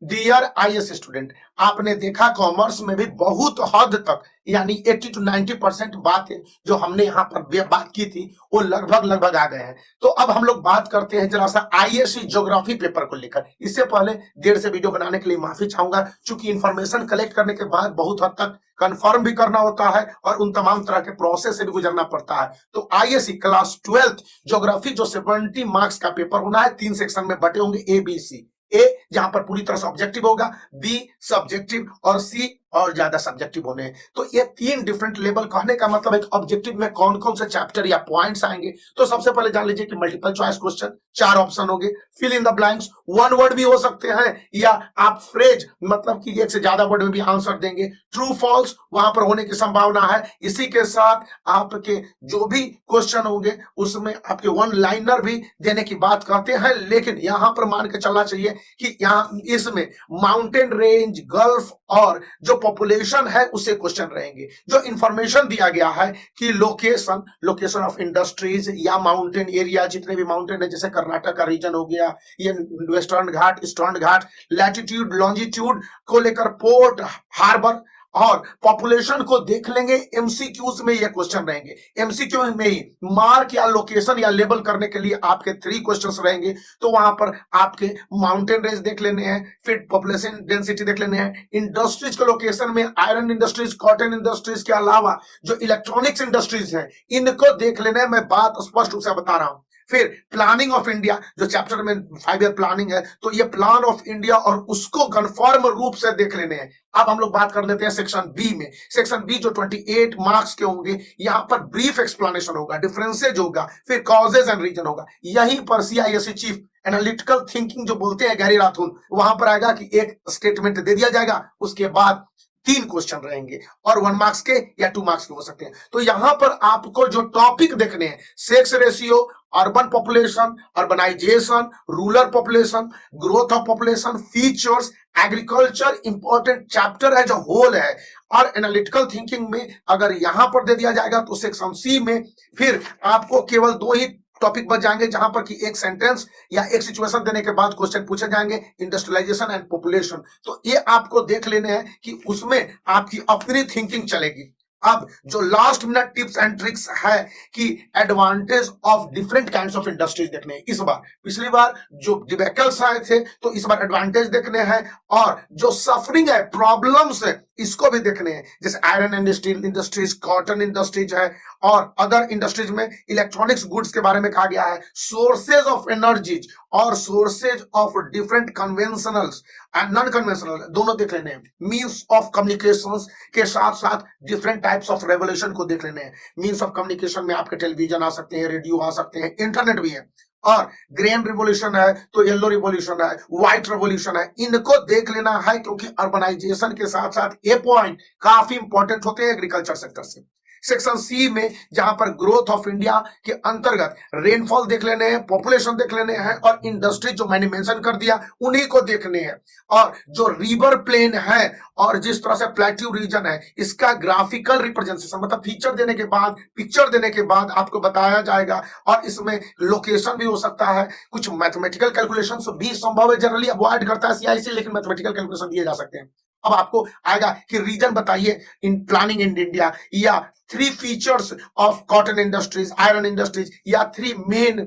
Dear IAS student, आपने देखा commerce में भी बहुत हद तक यानी 80 to 90% बातें जो हमने यहाँ पर बात की थी वो लगभग आ गए हैं। तो अब हम लोग बात करते हैं जरा सा आईएएस ज्योग्राफी पेपर को लेकर। इससे पहले देर से वीडियो बनाने के लिए माफी चाहूंगा, चूंकि इंफॉर्मेशन कलेक्ट करने के बाद बहुत हद तक कंफर्म भी करना होता है और उन तमाम तरह के प्रोसेस से भी गुजरना पड़ता है। तो आईएएस क्लास 12 ज्योग्राफी जो 70 मार्क्स का पेपर होना है, 3 सेक्शन में बटे होंगे, ए बी सी। ए जहां पर पूरी तरह से ऑब्जेक्टिव होगा, बी सब्जेक्टिव और सी और ज्यादा सब्जेक्टिव होने हैं। तो ये 3 डिफरेंट लेवल कहने का मतलब एक ऑब्जेक्टिव में कौन कौन से चैप्टर या पॉइंट्स आएंगे। तो सबसे पहले जान लीजिए कि मल्टीपल चॉइस क्वेश्चन, 4 ऑप्शन होंगे, fill in the blanks, one word भी हो सकते हैं या आप फ्रेज मतलब कि एक से ज्यादा वर्ड में भी आंसर देंगे, ट्रू फॉल्स वहां पर होने की संभावना है। इसी के साथ आपके जो भी क्वेश्चन होंगे उसमें आपके वन लाइनर भी देने की बात करते हैं, लेकिन यहां पर मान के चलना चाहिए कि यहाँ इसमें माउंटेन रेंज, गल्फ और जो पॉपुलेशन है उससे क्वेश्चन रहेंगे। जो इंफॉर्मेशन दिया गया है कि लोकेशन ऑफ इंडस्ट्रीज या माउंटेन एरिया, जितने भी माउंटेन है जैसे कर्नाटक का रीजन हो गया, ये वेस्टर्न घाट, ईस्टर्न घाट, लैटिट्यूड, लॉन्जिट्यूड को लेकर पोर्ट, हार्बर और पॉपुलेशन को देख लेंगे। एमसीक्यूज में ये क्वेश्चन रहेंगे, एमसीक्यू में ही मार्क या लोकेशन या लेबल करने के लिए आपके 3 क्वेश्चंस रहेंगे। तो वहां पर आपके माउंटेन रेंज देख लेने हैं, फिर पॉपुलेशन डेंसिटी देख लेने हैं, इंडस्ट्रीज के लोकेशन में आयरन इंडस्ट्रीज, कॉटन इंडस्ट्रीज के अलावा जो इलेक्ट्रॉनिक्स इंडस्ट्रीज हैं इनको देख लेना है। मैं बात स्पष्ट रूप से बता रहा हूं। फिर प्लानिंग ऑफ इंडिया, जो चैप्टर में 5 ईयर प्लानिंग है, तो ये प्लान ऑफ इंडिया और उसको कन्फर्म रूप से देख लेने हैं। अब हम लोग बात कर लेते हैं सेक्शन बी में। सेक्शन बी जो 28 मार्क्स के होंगे, यहां पर ब्रीफ एक्सप्लेनेशन होगा, डिफरेंसेज होगा, फिर कॉजेज एंड रीजन होगा। यहीं पर सीआईएससी चीफ एनालिटिकल थिंकिंग जो बोलते हैं गैरी राथुन, वहां पर आएगा कि एक स्टेटमेंट दे दिया जाएगा, उसके बाद 3 क्वेश्चन रहेंगे और 1 मार्क्स के या 2 मार्क्स के हो सकते हैं। तो यहां पर आपको जो टॉपिक देखने हैं, sex ratio, urban population, urbanisation, rural population, growth of population, features, agriculture important chapter है जो होल है। और एनालिटिकल थिंकिंग में अगर यहां पर दे दिया जाएगा तो सेक्शन सी में फिर आपको केवल 2 ही टॉपिक बच जाएंगे, जहां पर कि एक सेंटेंस या एक सिचुएशन देने के बाद क्वेश्चन पूछे जाएंगे, इंडस्ट्रियलाइजेशन एंड पॉपुलेशन। तो ये आपको देख लेने हैं कि उसमें आपकी अपनी थिंकिंग चलेगी। अब जो last minute tips and tricks है कि advantage of different kinds of industries देखने हैं इस बार। पिछली बार जो डिबेकल्स आए थे तो इस बार एडवांटेज देखने हैं, और जो सफरिंग है, प्रॉब्लम्स है, इसको भी देखने हैं। जैसे आयरन इंडस्ट्रीज, कॉटन इंडस्ट्रीज है और अदर इंडस्ट्रीज में इलेक्ट्रॉनिक्स गुड्स के बारे में कहा गया है, सोर्सेज ऑफ एनर्जीज और sources of different conventionals and non conventional, दोनों देख लेने हैं। मीन्स ऑफ कम्युनिकेशंस के साथ साथ डिफरेंट टाइप्स ऑफ रेवोल्यूशन को देख लेने हैं। मीन्स ऑफ कम्युनिकेशन में आपके टेलीविजन आ सकते हैं, रेडियो आ सकते हैं, इंटरनेट भी है। और ग्रीन रिवोल्यूशन है तो येलो रिवोल्यूशन है, व्हाइट रिवोल्यूशन है, इनको देख लेना है क्योंकि अर्बनाइजेशन के साथ साथ ये पॉइंट काफी इंपॉर्टेंट होते हैं एग्रीकल्चर सेक्टर से। सेक्शन सी में जहां पर ग्रोथ ऑफ इंडिया के अंतर्गत रेनफॉल देख लेने हैं, पॉपुलेशन देख लेने हैं और इंडस्ट्री जो मैंने मेंशन कर दिया उन्हीं को देखने हैं। और जो रिवर प्लेन है और जिस तरह से प्लेट्यू रीजन है, इसका ग्राफिकल रिप्रेजेंटेशन मतलब फीचर देने के बाद, पिक्चर देने के बाद आपको बताया जाएगा। और इसमें लोकेशन भी हो सकता है, कुछ मैथमेटिकल कैलकुलेशंस भी संभव है, जनरली अवॉइड करता है सीआईसी, लेकिन मैथमेटिकल कैलकुलेशन दिए जा सकते हैं। अब आपको आएगा कि रीजन बताइए इन प्लानिंग इन इंडिया, या 3 features of cotton industries, iron industries, या 3 मेन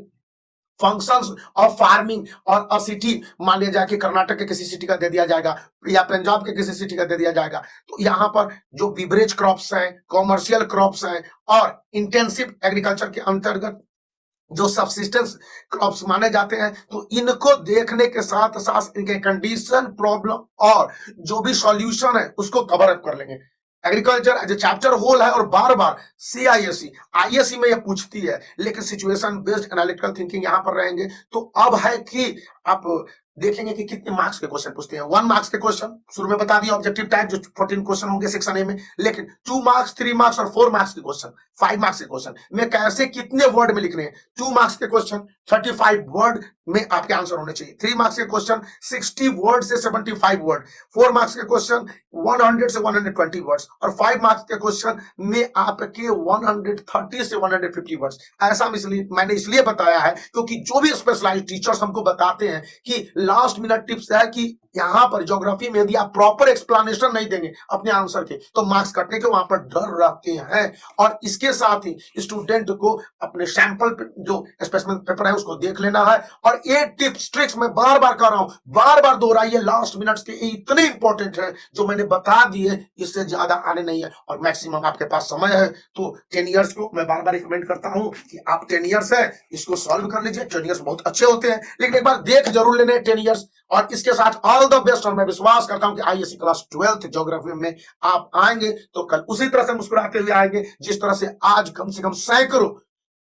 फंक्शंस ऑफ फार्मिंग और अ सिटी, मान लिया जाए कि कर्नाटक के किसी सिटी का दे दिया जाएगा या पंजाब के किसी सिटी का दे दिया जाएगा। तो यहां पर जो बिवरेज क्रॉप्स हैं, कॉमर्शियल क्रॉप्स हैं और इंटेंसिव एग्रीकल्चर के अंतर्गत जो सबसिस्टेंस क्रॉप्स माने जाते हैं, तो इनको देखने के साथ साथ इनके कंडीशन, प्रॉब्लम और जो भी सॉल्यूशन है उसको कवर अप कर लेंगे। Agriculture as a chapter whole है और बार बार सीआईएससी आईएससी में यह पूछती है, लेकिन सिचुएशन बेस्ड एनालिटिकल थिंकिंग यहां पर रहेंगे। तो अब है कि आप देखेंगे कि कितने मार्क्स के क्वेश्चन पूछते हैं। 1 मार्क्स के क्वेश्चन शुरू में बता दिया, ऑब्जेक्टिव टाइप जो 14 क्वेश्चन होंगे सेक्शन ए में, लेकिन 2 मार्क्स, 3 मार्क्स और 4 मार्क्स के क्वेश्चन, 5 मार्क्स के क्वेश्चन में कैसे कितने वर्ड में लिखने हैं। 2 मार्क्स के क्वेश्चन 35 वर्ड में आपके आंसर होने चाहिए। 3 मार्क्स के क्वेश्चन 60 वर्ड से 75 वर्ड, 4 मार्क्स के क्वेश्चन 100 से 120 वर्ड्स और 5 मार्क्स के क्वेश्चन में आपके 130 से 150 वर्ड्स। ऐसा मैंने इसलिए बताया है क्योंकि जो भी स्पेशलाइज्ड टीचर्स हमको बताते हैं कि लास्ट मिनट टिप्स है कि यहाँ पर ज्योग्राफी में यदि आप प्रॉपर एक्सप्लेनेशन नहीं देंगे अपने आंसर के तो मार्क्स कटने के वहां पर डर रहते हैं। और इसके साथ ही स्टूडेंट को अपने सैंपल जो स्पेसिमेन पेपर है उसको देख लेना है। और ये टिप्स ट्रिक्स मैं बार बार कर रहा हूं, बार बार दोहराइए, लास्ट मिनट्स के इतने इंपॉर्टेंट है जो मैंने बता दिए, इससे ज्यादा आने नहीं है। और मैक्सिमम आपके पास समय है तो 10 ईयर्स को मैं बार बार रिकमेंड करता हूं कि आप 10 ईयर्स है इसको सॉल्व कर लीजिए। 10 ईयर्स बहुत अच्छे होते हैं, लेकिन एक बार देख जरूर लेने 10 ईयर्स। और इसके साथ ऑल द बेस्ट। और मैं विश्वास करता हूं कि आईएससी क्लास 12th ज्योग्राफी में आप आएंगे तो कल उसी तरह से मुस्कुराते हुए आएंगे जिस तरह से आज कम से कम सैकड़ों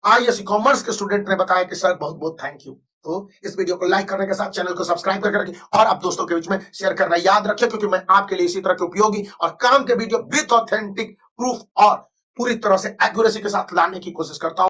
आईएससी कॉमर्स के स्टूडेंट ने बताया कि सर बहुत बहुत थैंक यू। तो इस वीडियो को लाइक करने के साथ चैनल को सब्सक्राइब करके रखिए और आप दोस्तों के बीच में शेयर करना याद रखिए, क्योंकि मैं आपके लिए इसी तरह के उपयोगी और काम के वीडियो विथ ऑथेंटिक प्रूफ और पूरी तरह से एक्यूरेसी के साथ लाने की कोशिश करता हूं।